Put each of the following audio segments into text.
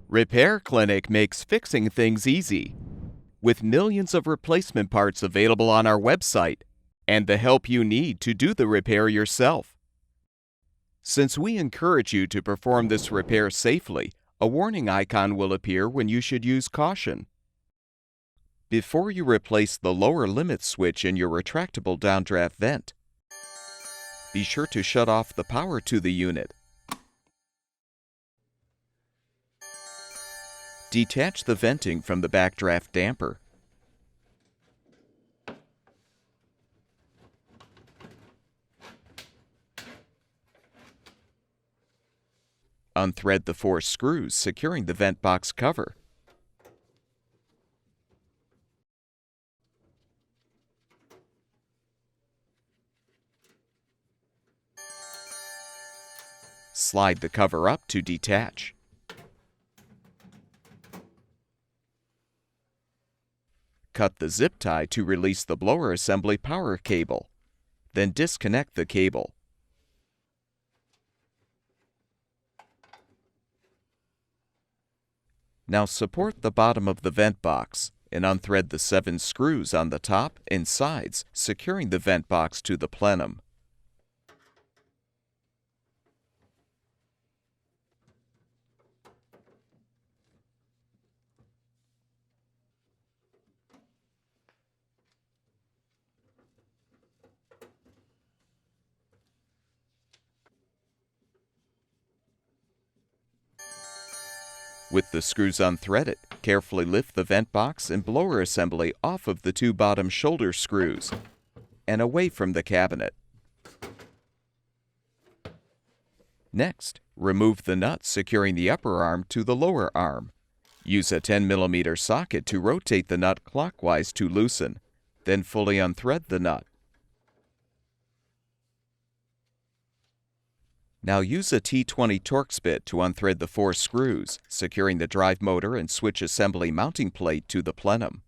Repair Clinic makes fixing things easy, with millions of replacement parts available on our website and the help you need to do the repair yourself. Since we encourage you to perform this repair safely, a warning icon will appear when you should use caution. Before you replace the lower limit switch in your retractable downdraft vent, be sure to shut off the power to the unit. Detach the venting from the backdraft damper. Unthread the 4 screws securing the vent box cover. Slide the cover up to detach. Cut the zip tie to release the blower assembly power cable. Then disconnect the cable. Now support the bottom of the vent box and unthread the 7 screws on the top and sides, securing the vent box to the plenum. With the screws unthreaded, carefully lift the vent box and blower assembly off of the 2 bottom shoulder screws and away from the cabinet. Next, remove the nut securing the upper arm to the lower arm. Use a 10 mm socket to rotate the nut clockwise to loosen, then fully unthread the nut. Now use a T20 Torx bit to unthread the 4 screws, securing the drive motor and switch assembly mounting plate to the plenum.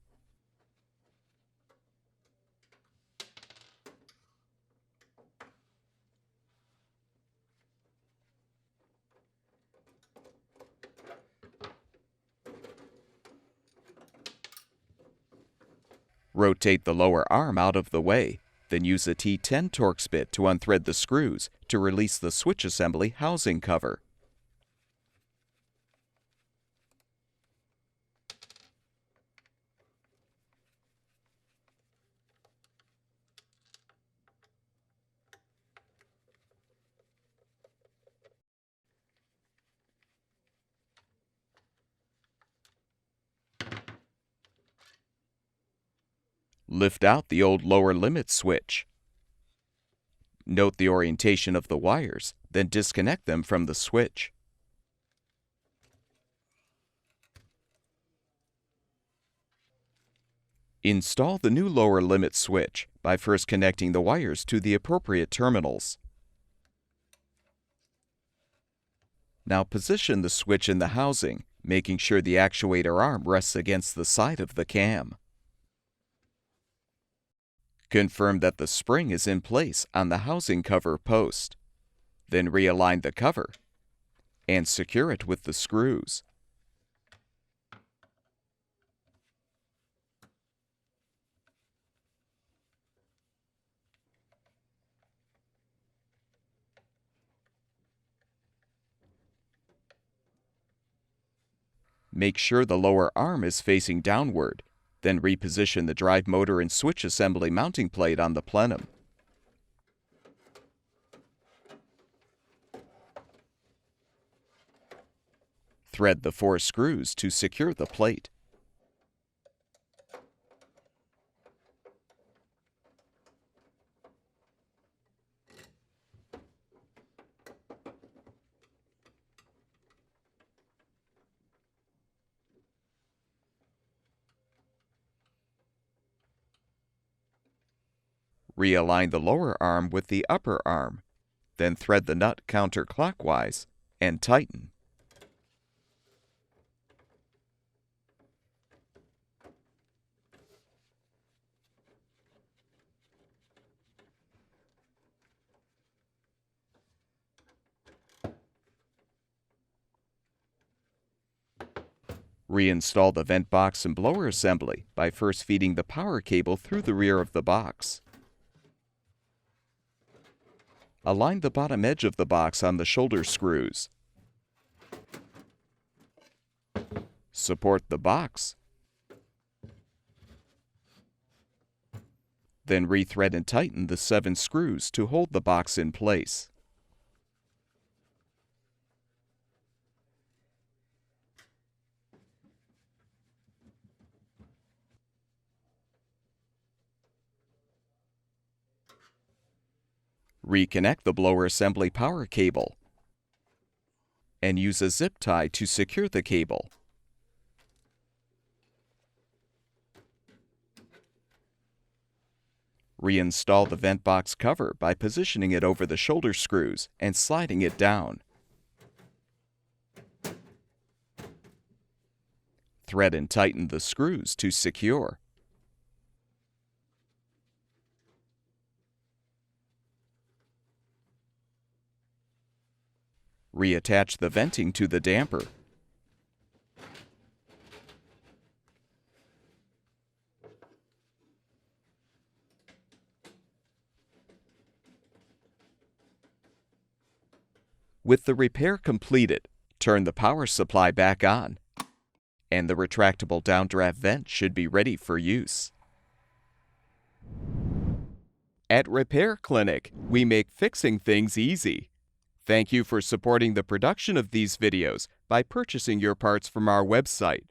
Rotate the lower arm out of the way, then use a T10 Torx bit to unthread the screws to release the switch assembly housing cover. Lift out the old lower limit switch. Note the orientation of the wires, then disconnect them from the switch. Install the new lower limit switch by first connecting the wires to the appropriate terminals. Now position the switch in the housing, making sure the actuator arm rests against the side of the cam. Confirm that the spring is in place on the housing cover post. Then realign the cover and secure it with the screws. Make sure the lower arm is facing downward. Then reposition the drive motor and switch assembly mounting plate on the plenum. Thread the 4 screws to secure the plate. Realign the lower arm with the upper arm, then thread the nut counterclockwise and tighten. Reinstall the vent box and blower assembly by first feeding the power cable through the rear of the box. Align the bottom edge of the box on the shoulder screws. Support the box. Then rethread and tighten the 7 screws to hold the box in place. Reconnect the blower assembly power cable and use a zip tie to secure the cable. Reinstall the vent box cover by positioning it over the shoulder screws and sliding it down. Thread and tighten the screws to secure. Reattach the venting to the damper. With the repair completed, turn the power supply back on, and the retractable downdraft vent should be ready for use. At Repair Clinic, we make fixing things easy. Thank you for supporting the production of these videos by purchasing your parts from our website.